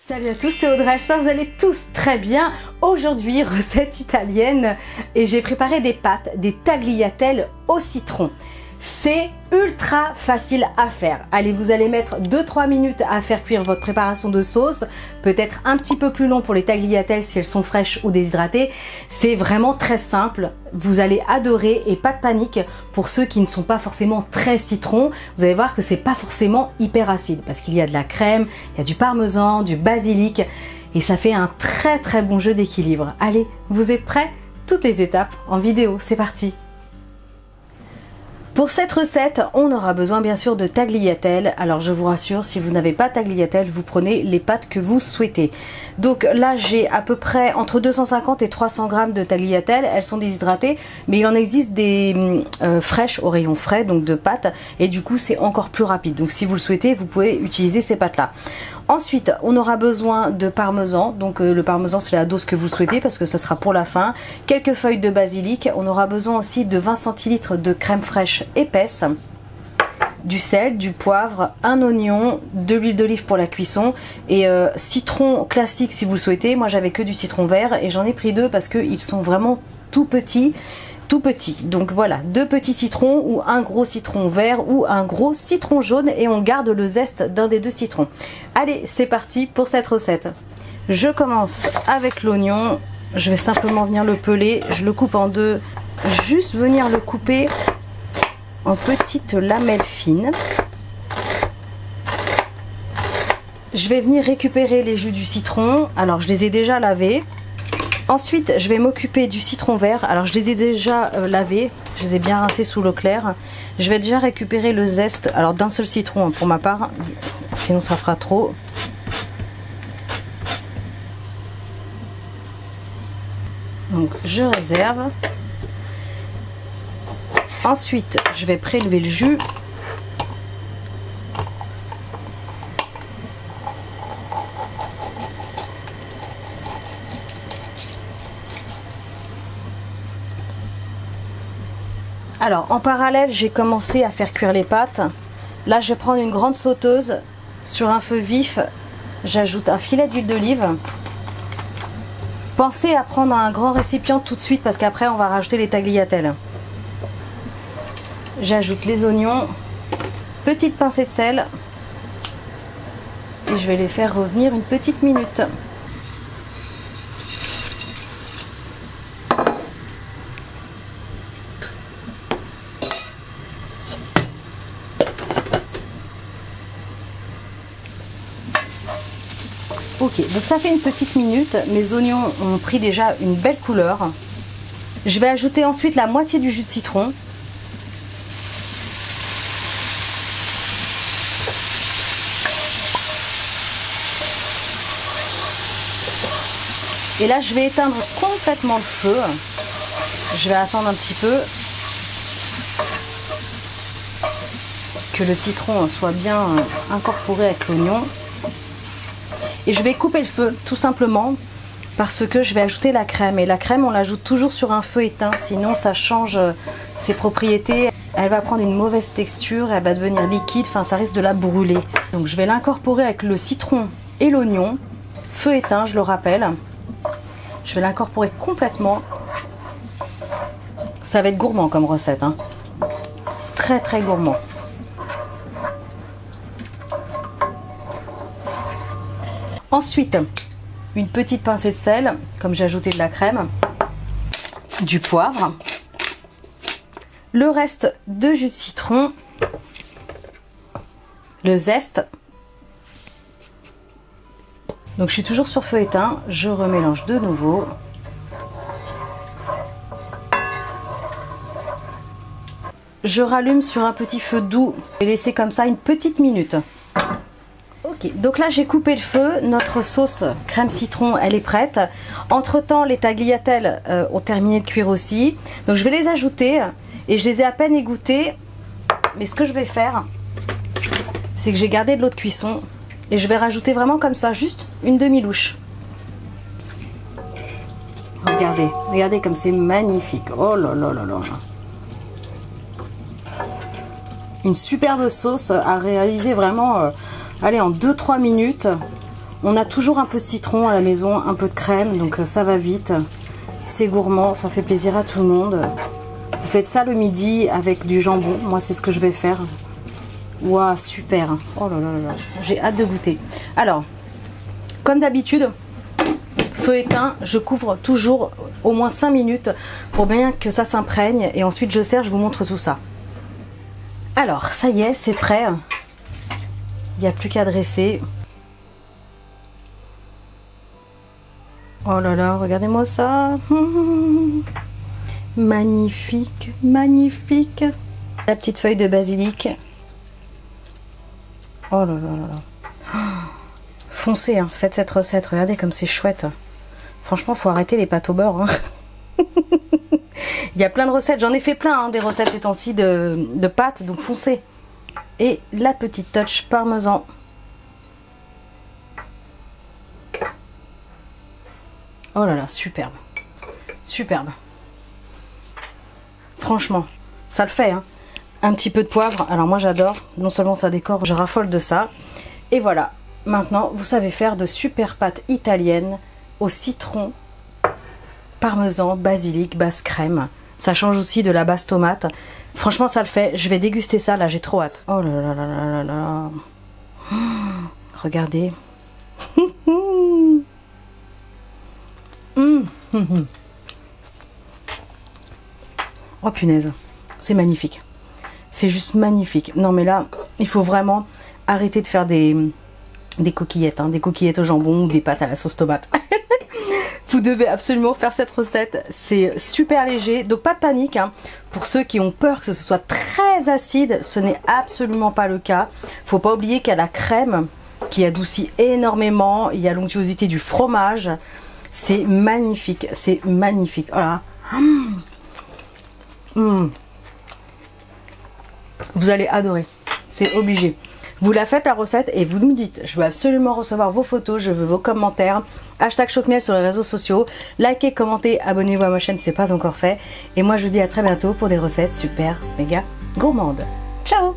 Salut à tous, c'est Audrey, j'espère que vous allez tous très bien. Aujourd'hui, recette italienne et j'ai préparé des pâtes, des tagliatelles au citron. C'est ultra facile à faire. Allez, vous allez mettre 2-3 minutes à faire cuire votre préparation de sauce. Peut-être un petit peu plus long pour les tagliatelles si elles sont fraîches ou déshydratées. C'est vraiment très simple. Vous allez adorer et pas de panique pour ceux qui ne sont pas forcément très citron. Vous allez voir que c'est pas forcément hyper acide parce qu'il y a de la crème, il y a du parmesan, du basilic et ça fait un très bon jeu d'équilibre. Allez, vous êtes prêts? Toutes les étapes en vidéo, c'est parti! Pour cette recette, on aura besoin bien sûr de tagliatelles. Alors je vous rassure, si vous n'avez pas de tagliatelles, vous prenez les pâtes que vous souhaitez. Donc là j'ai à peu près entre 250 et 300 grammes de tagliatelles. Elles sont déshydratées, mais il en existe des fraîches au rayon frais, donc de pâtes. Et du coup c'est encore plus rapide. Donc si vous le souhaitez, vous pouvez utiliser ces pâtes là. Ensuite, on aura besoin de parmesan. Donc le parmesan, c'est la dose que vous souhaitez parce que ça sera pour la fin. Quelques feuilles de basilic. On aura besoin aussi de 20 centilitres de crème fraîche épaisse, du sel, du poivre, un oignon, de l'huile d'olive pour la cuisson et citron classique si vous le souhaitez. Moi, j'avais que du citron vert et j'en ai pris deux parce qu'ils sont vraiment tout petits. Donc voilà, 2 petits citrons ou un gros citron vert ou un gros citron jaune et on garde le zeste d'un des 2 citrons. Allez, c'est parti pour cette recette. Je commence avec l'oignon. Je vais simplement venir le peler. Je le coupe en deux. Juste venir le couper en petites lamelles fines. Je vais venir récupérer les jus du citron. Alors, je les ai déjà lavés. Ensuite, je vais m'occuper du citron vert. Alors, je les ai déjà lavés. Je les ai bien rincés sous l'eau claire. Je vais déjà récupérer le zeste. Alors, d'un seul citron pour ma part. Sinon, ça fera trop. Donc, je réserve. Ensuite, je vais prélever le jus. Alors, en parallèle, j'ai commencé à faire cuire les pâtes. Là, je vais prendre une grande sauteuse. Sur un feu vif, j'ajoute un filet d'huile d'olive. Pensez à prendre un grand récipient tout de suite parce qu'après, on va rajouter les tagliatelles. J'ajoute les oignons, petite pincée de sel. Et je vais les faire revenir une petite minute. Ok, donc ça fait une petite minute, mes oignons ont pris déjà une belle couleur. Je vais ajouter ensuite la moitié du jus de citron. Et là, je vais éteindre complètement le feu. Je vais attendre un petit peu que le citron soit bien incorporé avec l'oignon. Et je vais couper le feu tout simplement parce que je vais ajouter la crème. Et la crème, on l'ajoute toujours sur un feu éteint, sinon ça change ses propriétés. Elle va prendre une mauvaise texture, elle va devenir liquide, enfin ça risque de la brûler. Donc je vais l'incorporer avec le citron et l'oignon. Feu éteint, je le rappelle. Je vais l'incorporer complètement. Ça va être gourmand comme recette, hein. Très gourmand. Ensuite, une petite pincée de sel, comme j'ai ajouté de la crème, du poivre, le reste de jus de citron, le zeste. Donc je suis toujours sur feu éteint, je remélange de nouveau. Je rallume sur un petit feu doux et laisser comme ça une petite minute. Ok, donc là j'ai coupé le feu, notre sauce crème citron elle est prête. Entre temps les tagliatelles ont terminé de cuire aussi. Donc je vais les ajouter et je les ai à peine égouttées. Mais ce que je vais faire, c'est que j'ai gardé de l'eau de cuisson. Et je vais rajouter vraiment comme ça, juste une demi-louche. Regardez, regardez comme c'est magnifique. Oh là là là là. Une superbe sauce à réaliser vraiment, allez, en 2-3 minutes. On a toujours un peu de citron à la maison, un peu de crème, donc ça va vite. C'est gourmand, ça fait plaisir à tout le monde. Vous faites ça le midi avec du jambon. Moi, c'est ce que je vais faire. Waouh, super. Oh là là là là. J'ai hâte de goûter. Alors, comme d'habitude, feu éteint, je couvre toujours au moins 5 minutes pour bien que ça s'imprègne. Et ensuite, je sers, je vous montre tout ça. Alors, ça y est, c'est prêt. Il n'y a plus qu'à dresser. Oh là là, regardez-moi ça. Magnifique, magnifique. La petite feuille de basilic. Oh là là là là. Foncez, hein, faites cette recette. Regardez comme c'est chouette. Franchement, faut arrêter les pâtes au beurre. Hein. Il y a plein de recettes. J'en ai fait plein, hein, des recettes ces temps-ci de pâtes. Donc foncez. Et la petite touch parmesan. Oh là là, superbe. Superbe. Franchement, ça le fait. Hein. Un petit peu de poivre. Alors moi j'adore. Non seulement ça décore, je raffole de ça. Et voilà. Maintenant, vous savez faire de super pâtes italiennes au citron, parmesan, basilic, basse crème. Ça change aussi de la basse tomate. Franchement, ça le fait. Je vais déguster ça. Là, j'ai trop hâte. Oh là là là là là là. Oh, regardez. Oh punaise, c'est magnifique. C'est juste magnifique. Non mais là, il faut vraiment arrêter de faire des coquillettes, hein, des coquillettes au jambon ou des pâtes à la sauce tomate. Vous devez absolument faire cette recette. C'est super léger, donc pas de panique. Hein. Pour ceux qui ont peur que ce soit très acide, ce n'est absolument pas le cas. Faut pas oublier qu'il y a la crème qui adoucit énormément. Il y a l'onctuosité du fromage. C'est magnifique, c'est magnifique. Voilà. Vous allez adorer, c'est obligé. Vous la faites la recette et vous me dites, je veux absolument recevoir vos photos, je veux vos commentaires. Hashtag Choc-Miel sur les réseaux sociaux. Likez, commentez, abonnez-vous à ma chaîne si ce n'est pas encore fait. Et moi je vous dis à très bientôt pour des recettes super méga gourmandes. Ciao!